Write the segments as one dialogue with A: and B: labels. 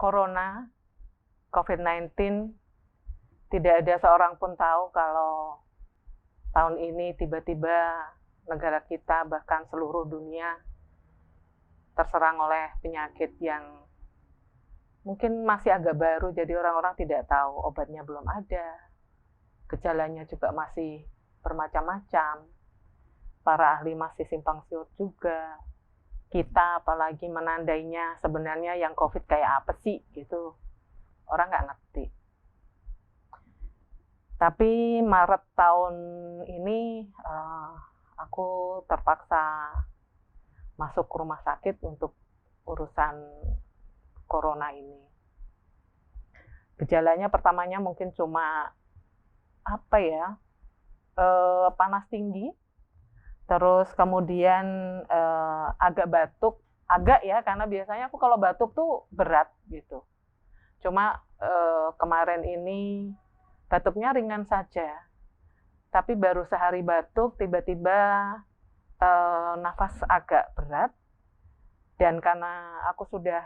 A: Corona, COVID-19, tidak ada seorang pun tahu kalau tahun ini tiba-tiba negara kita, bahkan seluruh dunia, terserang oleh penyakit yang mungkin masih agak baru, jadi orang-orang tidak tahu, obatnya belum ada, gejalanya juga masih bermacam-macam, para ahli masih simpang siur juga. Kita apalagi menandainya sebenarnya yang COVID kayak apa sih gitu, orang nggak ngerti. Tapi Maret tahun ini aku terpaksa masuk ke rumah sakit untuk urusan corona ini. Gejalanya pertamanya mungkin cuma panas tinggi, terus kemudian agak batuk, karena biasanya aku kalau batuk tuh berat gitu. Cuma kemarin ini batuknya ringan saja, tapi baru sehari batuk tiba-tiba nafas agak berat, dan karena aku sudah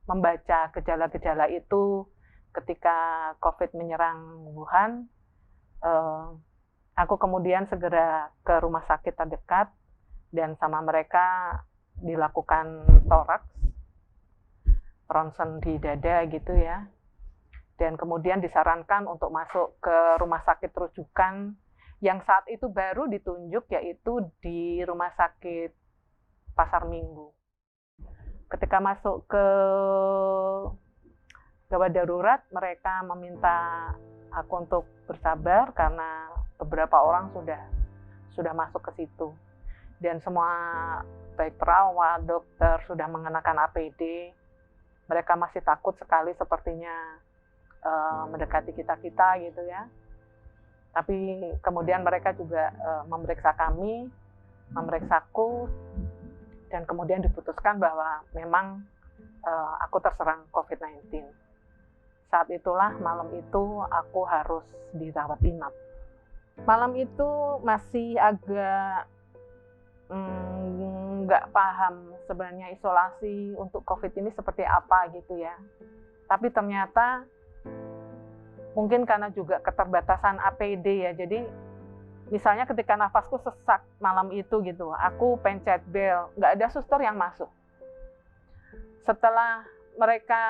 A: membaca gejala-gejala itu ketika COVID menyerang Wuhan, aku kemudian segera ke rumah sakit terdekat dan sama mereka dilakukan toraks, ronsen di dada gitu ya. Dan kemudian disarankan untuk masuk ke rumah sakit rujukan yang saat itu baru ditunjuk, yaitu di Rumah Sakit Pasar Minggu. Ketika masuk ke gawat darurat, mereka meminta aku untuk bersabar karena beberapa orang sudah masuk ke situ, dan semua baik perawat, dokter sudah mengenakan APD. Mereka masih takut sekali sepertinya mendekati kita gitu ya. Tapi kemudian mereka juga memeriksaku, dan kemudian diputuskan bahwa memang aku terserang COVID-19. Saat itulah, malam itu aku harus dirawat inap. Malam itu masih agak nggak paham sebenarnya isolasi untuk COVID ini seperti apa gitu ya. Tapi ternyata mungkin karena juga keterbatasan APD ya, jadi misalnya ketika nafasku sesak malam itu gitu, aku pencet bel, nggak ada suster yang masuk. Setelah mereka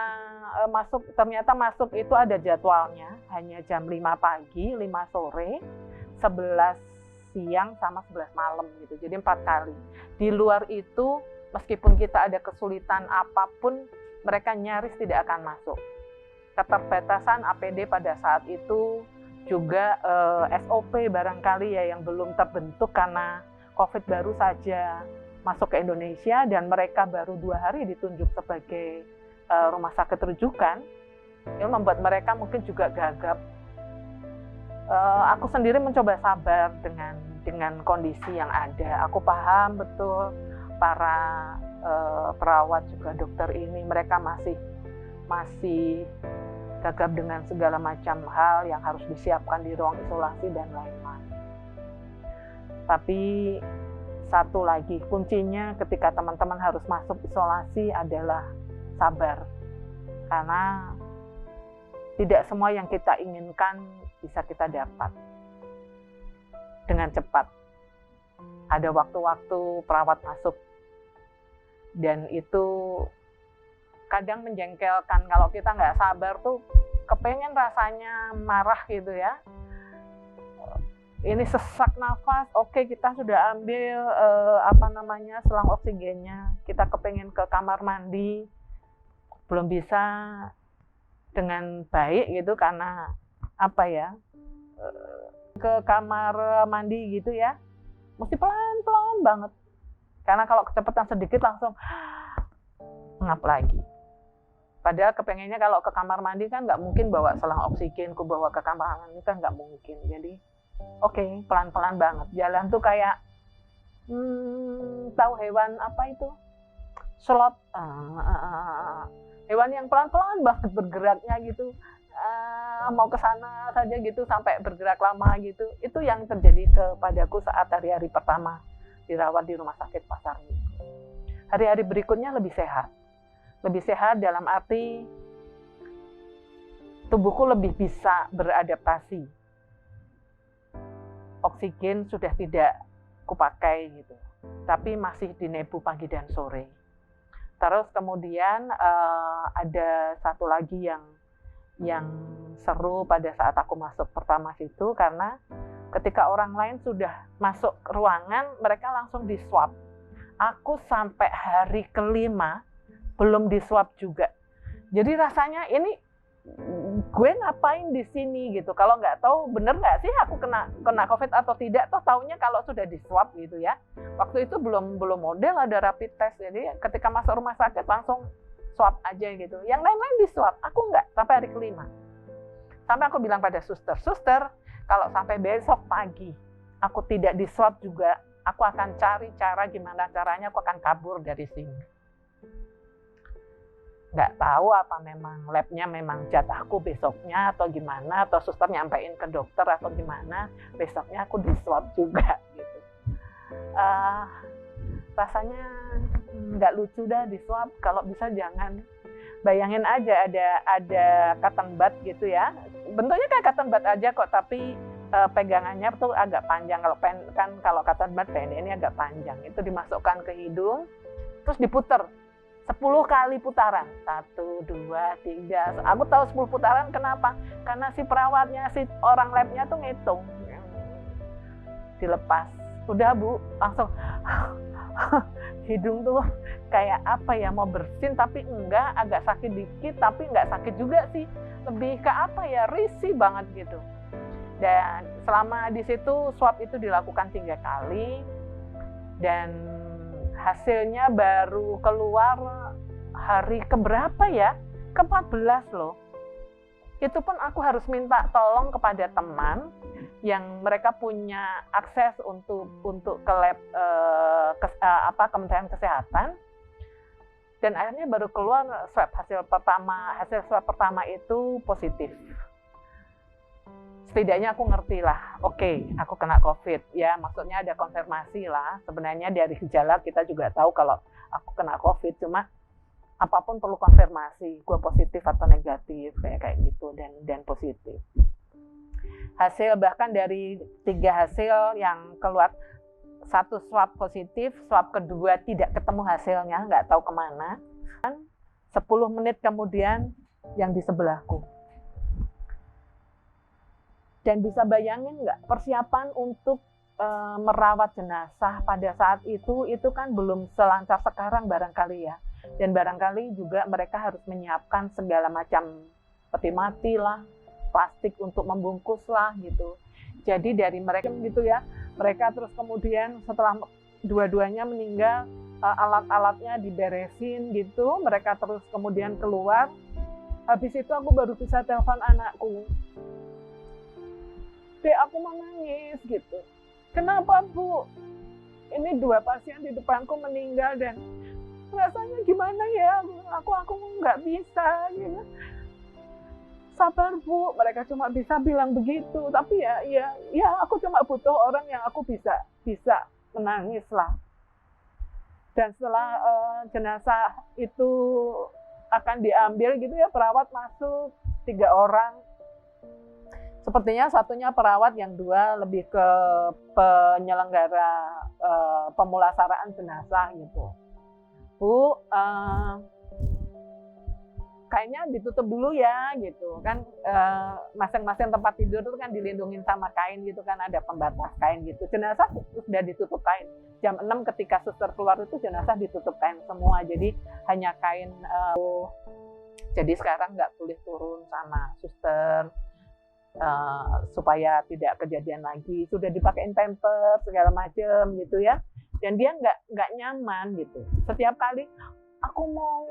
A: masuk, ternyata masuk itu ada jadwalnya, hanya jam 5 pagi, 5 sore, 11 siang, sama 11 malam gitu, jadi 4 kali. Di luar itu, meskipun kita ada kesulitan apapun, mereka nyaris tidak akan masuk. Keterbatasan APD pada saat itu, juga SOP barangkali ya yang belum terbentuk karena COVID baru saja masuk ke Indonesia dan mereka baru 2 hari ditunjuk sebagai rumah sakit rujukan, itu membuat mereka mungkin juga gagap. Aku sendiri mencoba sabar dengan kondisi yang ada. Aku paham betul para perawat juga dokter ini, mereka masih gagap dengan segala macam hal yang harus disiapkan di ruang isolasi dan lain-lain. Tapi satu lagi, kuncinya ketika teman-teman harus masuk isolasi adalah sabar. Karena tidak semua yang kita inginkan bisa kita dapat dengan cepat. Ada waktu-waktu perawat masuk, dan itu kadang menjengkelkan. Kalau kita nggak sabar tuh kepengen rasanya marah gitu ya. Ini sesak nafas, oke, kita sudah ambil selang oksigennya, kita kepengen ke kamar mandi, belum bisa dengan baik gitu karena ke kamar mandi gitu ya, mesti pelan-pelan banget, karena kalau kecepatan sedikit langsung ngap lagi. Padahal kepengennya kalau ke kamar mandi kan nggak mungkin bawa selang oksigen, ku bawa ke kamar mandi kan nggak mungkin. Jadi oke, pelan-pelan banget. Jalan tuh kayak tahu hewan apa itu? Sloth. Hewan yang pelan-pelan banget bergeraknya gitu. Mau ke sana saja gitu sampai bergerak lama gitu. Itu yang terjadi kepadaku saat hari-hari pertama dirawat di Rumah Sakit Pasar Minggu. Hari-hari berikutnya lebih sehat. Lebih sehat dalam arti tubuhku lebih bisa beradaptasi. Oksigen sudah tidak kupakai gitu, tapi masih di nebu pagi dan sore. Terus kemudian ada satu lagi yang seru pada saat aku masuk pertama situ, karena ketika orang lain sudah masuk ruangan, mereka langsung di swab. Aku sampai hari kelima belum di swab juga. Jadi rasanya ini gue ngapain di sini gitu. Kalau nggak tahu bener nggak sih aku kena COVID atau tidak, toh taunya kalau sudah di swab gitu ya. Waktu itu belum model ada rapid test, jadi ketika masuk rumah sakit langsung swab aja gitu. Yang lain-lain di swab, aku nggak sampai hari kelima. Sampai aku bilang pada suster, kalau sampai besok pagi aku tidak di swab juga, aku akan cari cara gimana caranya aku akan kabur dari sini. Nggak tahu apa memang labnya memang jatahku besoknya atau gimana, atau suster nyampein ke dokter atau gimana, besoknya aku di swab juga gitu. Rasanya nggak lucu dah di swab, kalau bisa jangan. Bayangin aja ada cotton bud gitu ya, bentuknya kayak cotton bud aja kok, tapi pegangannya tuh agak panjang. Kalau cotton bud pendek, ini agak panjang. Itu dimasukkan ke hidung, terus diputer 10 kali putaran. 1, 2, 3. Aku tahu 10 putaran kenapa? Karena si perawatnya, si orang labnya tuh ngitung. Dilepas. Udah Bu, langsung hidung tuh kayak apa ya, mau bersin tapi enggak, agak sakit dikit tapi enggak sakit juga sih. Lebih ke apa ya, risih banget gitu. Dan selama di situ swab itu dilakukan 3 kali dan hasilnya baru keluar hari keberapa ya? Ke-14 loh. Itu pun aku harus minta tolong kepada teman yang mereka punya akses untuk ke lab Kementerian Kesehatan. Dan akhirnya baru keluar hasil swab pertama itu positif. Setidaknya aku ngerti lah, oke, aku kena COVID. Ya, maksudnya ada konfirmasi lah. Sebenarnya dari gejala kita juga tahu kalau aku kena COVID, cuma apapun perlu konfirmasi, gue positif atau negatif, kayak gitu, dan positif. Hasil bahkan dari 3 hasil yang keluar, 1 swab positif, swab kedua tidak ketemu hasilnya, nggak tahu kemana. 10 menit kemudian yang di sebelahku. Dan bisa bayangin nggak, persiapan untuk merawat jenazah pada saat itu kan belum selancar sekarang barangkali ya. Dan barangkali juga mereka harus menyiapkan segala macam peti mati lah, plastik untuk membungkus lah gitu. Jadi dari mereka gitu ya, mereka terus kemudian setelah dua-duanya meninggal, alat-alatnya diberesin gitu, mereka terus kemudian keluar. Habis itu aku baru bisa telepon anakku. Aku mau nangis gitu. Kenapa Bu? Ini 2 pasien di depanku meninggal dan rasanya gimana ya? Aku nggak bisa gitu. Sabar Bu, mereka cuma bisa bilang begitu. Tapi ya aku cuma butuh orang yang aku bisa menangis lah. Dan setelah jenazah itu akan diambil gitu ya, perawat masuk 3 orang. Sepertinya satunya perawat, yang 2 lebih ke penyelenggara pemulasaraan jenazah gitu. Bu, kayaknya ditutup dulu ya gitu kan, masing-masing tempat tidur itu kan dilindungin sama kain gitu kan, ada pembatas kain gitu. Jenazah sudah ditutup kain. Jam 6 ketika suster keluar itu jenazah ditutup kain semua, jadi hanya kain. Jadi sekarang nggak boleh turun sama suster. Supaya tidak kejadian lagi, sudah dipakein pampers segala macam gitu ya, dan dia nggak nyaman gitu. Setiap kali aku mau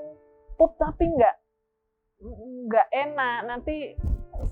A: pup tapi nggak enak, nanti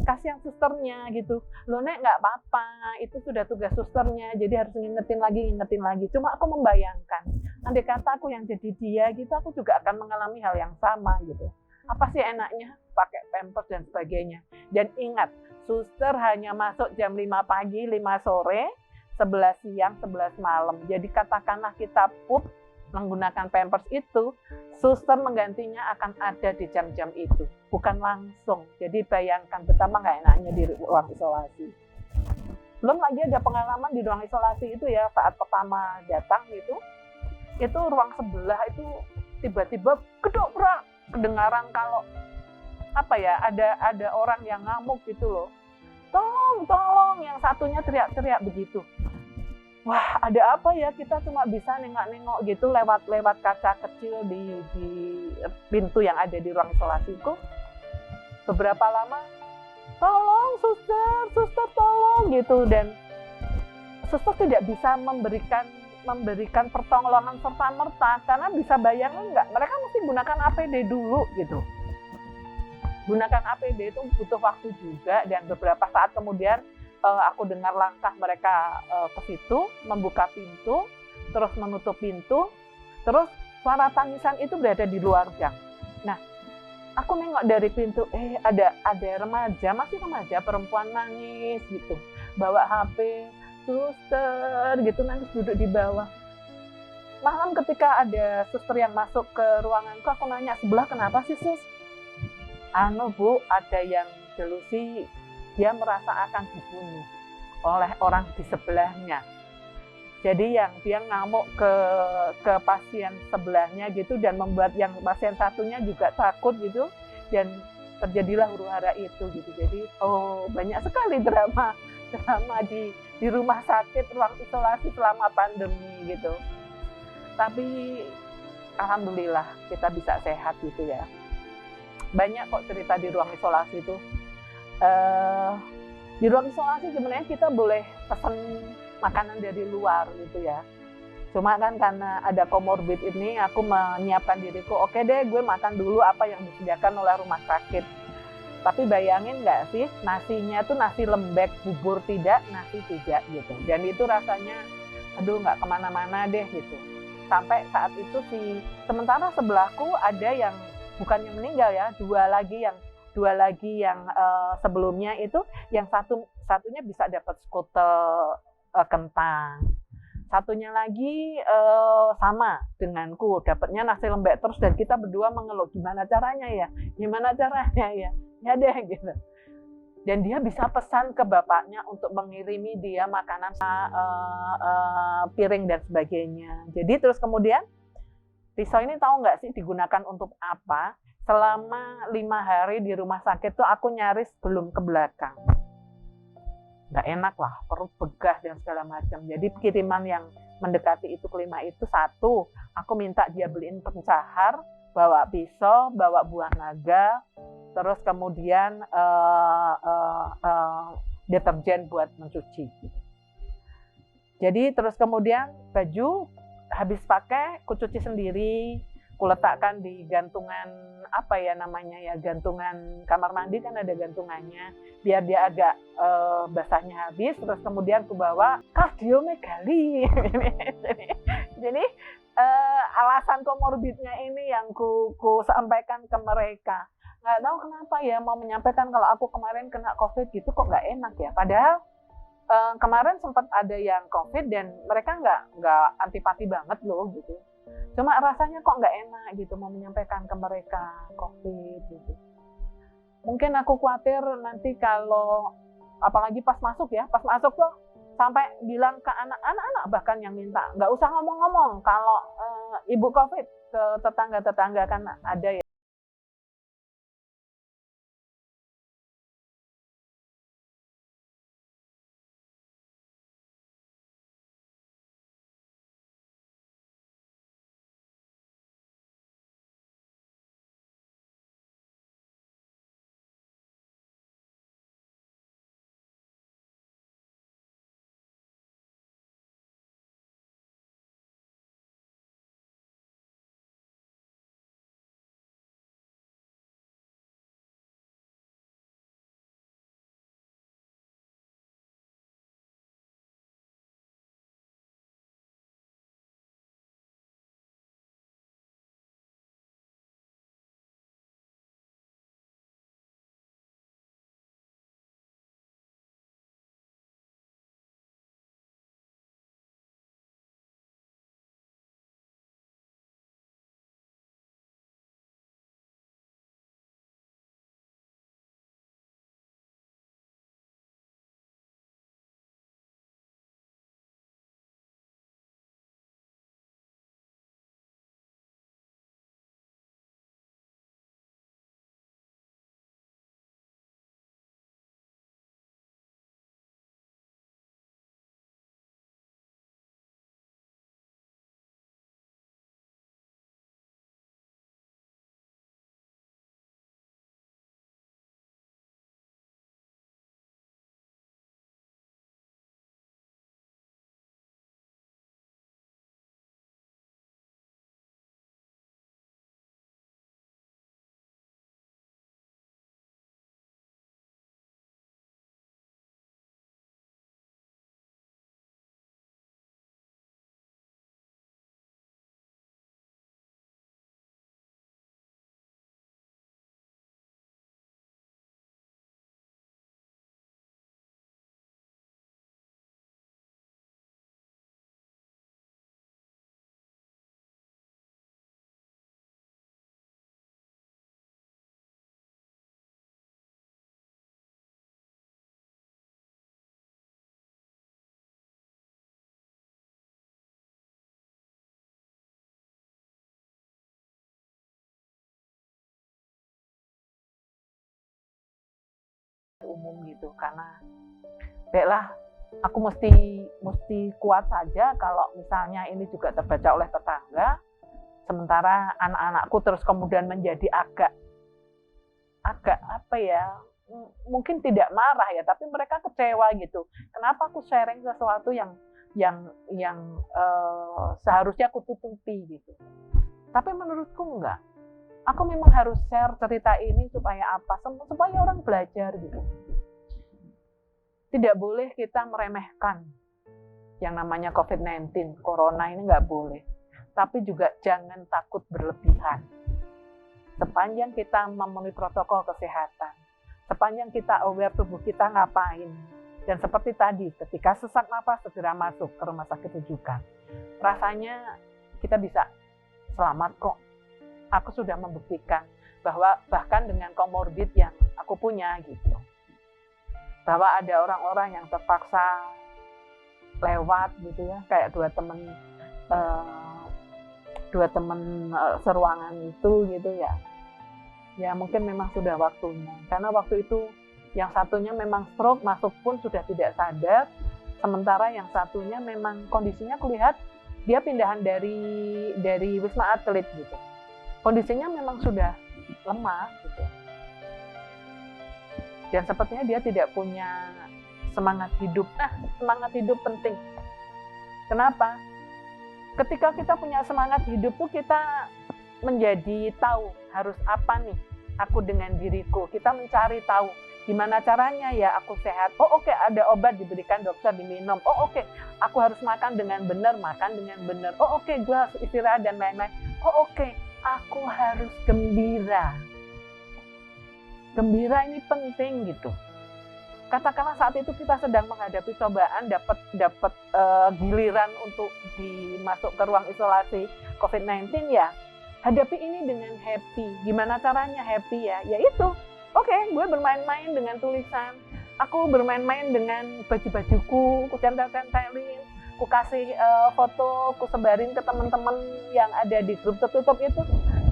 A: kasihan susternya gitu. Loh Nek, nggak apa-apa, itu sudah tugas susternya, jadi harus ngingetin lagi. Cuma aku membayangkan, andai kata aku yang jadi dia gitu, aku juga akan mengalami hal yang sama gitu. Apa sih enaknya pakai pampers dan sebagainya. Dan ingat, suster hanya masuk jam 5 pagi, 5 sore, 11 siang, 11 malam. Jadi katakanlah kita pup menggunakan Pampers itu, suster menggantinya akan ada di jam-jam itu, bukan langsung. Jadi bayangkan betapa nggak enaknya di ruang isolasi. Belum lagi ada pengalaman di ruang isolasi itu ya, saat pertama datang itu ruang sebelah itu tiba-tiba kedobrak, kedengaran kalau apa ya, ada orang yang ngamuk gitu loh. Tolong, yang satunya teriak-teriak begitu. Wah, ada apa ya, kita cuma bisa nengok-nengok gitu lewat kaca kecil di pintu yang ada di ruang isolasi itu. Beberapa lama, tolong suster tolong gitu, dan suster tidak bisa memberikan pertolongan serta-merta karena bisa bayangin nggak, mereka mesti gunakan APD dulu gitu. Gunakan APD itu butuh waktu juga, dan beberapa saat kemudian aku dengar langkah mereka ke situ, membuka pintu, terus menutup pintu, terus suara tangisan itu berada di luar gang. Nah, aku nengok dari pintu, ada remaja, masih remaja perempuan nangis gitu, bawa HP, suster gitu, nangis duduk di bawah. Malam ketika ada suster yang masuk ke ruanganku, aku nanya, sebelah kenapa sih sus? Bu, ada yang delusi, dia merasa akan dibunuh oleh orang di sebelahnya. Jadi yang dia ngamuk ke pasien sebelahnya gitu, dan membuat yang pasien satunya juga takut gitu, dan terjadilah huru-hara itu gitu. Jadi banyak sekali drama di rumah sakit, ruang isolasi selama pandemi gitu. Tapi alhamdulillah kita bisa sehat gitu ya. Banyak kok cerita di ruang isolasi itu. Di ruang isolasi sebenarnya kita boleh pesan makanan dari luar gitu ya. Cuma kan karena ada komorbid ini, aku menyiapkan diriku, oke deh gue makan dulu apa yang disediakan oleh rumah sakit. Tapi bayangin nggak sih, nasinya tuh nasi lembek, bubur tidak, nasi tidak gitu. Dan itu rasanya, aduh nggak kemana-mana deh gitu. Sampai saat itu sementara sebelahku ada yang bukan yang meninggal ya, dua lagi yang sebelumnya itu, yang satunya bisa dapat skutel kentang, satunya lagi sama denganku dapatnya nasi lembek terus, dan kita berdua mengeluh gimana caranya ya ya deh gitu. Dan dia bisa pesan ke bapaknya untuk mengirimi dia makanan, piring dan sebagainya. Jadi terus kemudian pisau ini tahu nggak sih digunakan untuk apa? Selama 5 hari di rumah sakit tuh aku nyaris belum ke belakang. Nggak enak lah, perut begah dan segala macam. Jadi kiriman yang mendekati itu kelima itu, satu, aku minta dia beliin pencahar, bawa pisau, bawa buah naga, terus kemudian deterjen buat mencuci. Jadi terus kemudian baju habis pakai, ku cuci sendiri, ku letakkan di gantungan apa ya namanya ya, gantungan kamar mandi kan ada gantungannya, biar dia agak basahnya habis. Terus kemudian ku bawa kardiomegali. Jadi alasan komorbidnya ini yang ku sampaikan ke mereka. Nggak tahu kenapa ya, mau menyampaikan kalau aku kemarin kena COVID gitu kok nggak enak ya. Padahal kemarin sempat ada yang COVID dan mereka nggak antipati banget loh gitu. Cuma rasanya kok nggak enak gitu mau menyampaikan ke mereka COVID gitu. Mungkin aku khawatir nanti kalau apalagi pas masuk tuh sampai bilang ke anak-anak bahkan yang minta nggak usah ngomong-ngomong kalau ibu COVID ke tetangga-tetangga, kan ada ya. umum gitu, karena baiklah aku mesti kuat saja kalau misalnya ini juga terbaca oleh tetangga, sementara anak-anakku terus kemudian menjadi agak apa ya, mungkin tidak marah ya, tapi mereka kecewa gitu. Kenapa aku sharing sesuatu yang seharusnya aku tutupi gitu. Tapi menurutku enggak. Aku memang harus share cerita ini supaya apa? Supaya orang belajar gitu. Tidak boleh kita meremehkan yang namanya COVID-19, corona ini nggak boleh. Tapi juga jangan takut berlebihan. Sepanjang kita memenuhi protokol kesehatan, sepanjang kita aware tubuh kita ngapain, dan seperti tadi, ketika sesak napas segera masuk ke rumah sakit rujukan. Rasanya kita bisa selamat kok. Aku sudah membuktikan bahwa bahkan dengan komorbid yang aku punya gitu, bahwa ada orang-orang yang terpaksa lewat gitu ya, kayak dua teman seruangan itu gitu ya. Ya mungkin memang sudah waktunya, karena waktu itu yang satunya memang stroke, masuk pun sudah tidak sadar, sementara yang satunya memang kondisinya kulihat dia pindahan dari Wisma Atlet gitu. Kondisinya memang sudah lemah gitu. Dan sepertinya dia tidak punya semangat hidup. Nah, semangat hidup penting. Kenapa? Ketika kita punya semangat hidup tuh kita menjadi tahu harus apa nih aku dengan diriku. Kita mencari tahu gimana caranya ya aku sehat. Oh oke, ada obat diberikan dokter diminum. Oh oke, aku harus makan dengan benar, makan dengan benar. Oh oke, gue harus istirahat dan lain-lain. Oh oke, aku harus gembira. Gembira ini penting gitu. Katakanlah saat itu kita sedang menghadapi cobaan, dapat giliran untuk dimasuk ke ruang isolasi COVID-19 ya. Hadapi ini dengan happy. Gimana caranya happy ya? Yaitu, oke, gue bermain-main dengan tulisan. Aku bermain-main dengan baju-bajuku, ku tempel-tempelin, ku kasih foto, ku sebarin ke teman-teman yang ada di grup tertutup itu.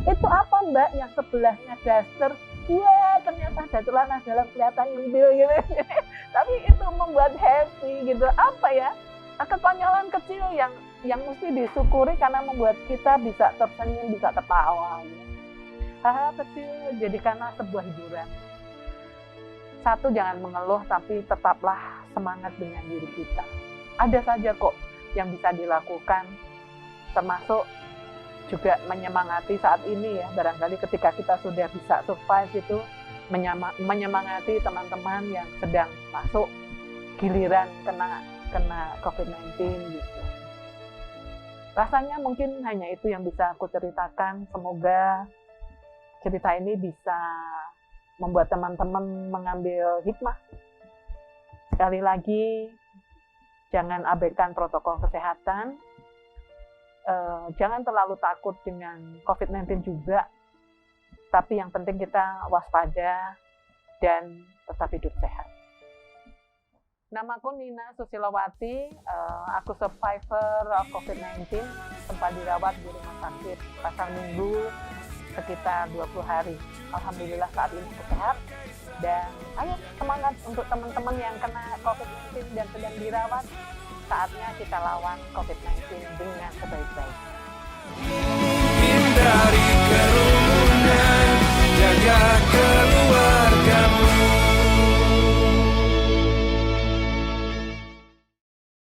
A: Itu apa mbak? Yang sebelahnya daster. Wah, ternyata ada celana dalam kelihatan nyempil gitu. Tapi itu membuat happy gitu. Apa ya? Kekonyolan kecil yang mesti disyukuri karena membuat kita bisa tersenyum, bisa ketawa. Gitu. Hal-hal kecil jadikanlah sebuah hiburan. Satu, jangan mengeluh, tapi tetaplah semangat dengan diri kita. Ada saja kok yang bisa dilakukan, termasuk juga menyemangati saat ini ya. Barangkali ketika kita sudah bisa survive itu, menyemangati teman-teman yang sedang masuk giliran kena COVID-19 gitu. Rasanya mungkin hanya itu yang bisa aku ceritakan. Semoga cerita ini bisa membuat teman-teman mengambil hikmah. Sekali lagi, jangan abaikan protokol kesehatan. Jangan terlalu takut dengan COVID-19 juga. Tapi yang penting kita waspada dan tetap hidup sehat. Namaku Nina Susilowati, aku survivor COVID-19, sempat dirawat di rumah sakit Pasar Minggu sekitar 20 hari. Alhamdulillah saat ini sehat, dan ayo semangat untuk teman-teman yang kena COVID-19 dan sedang dirawat. Saatnya kita lawan COVID-19 dengan sebaik-baiknya.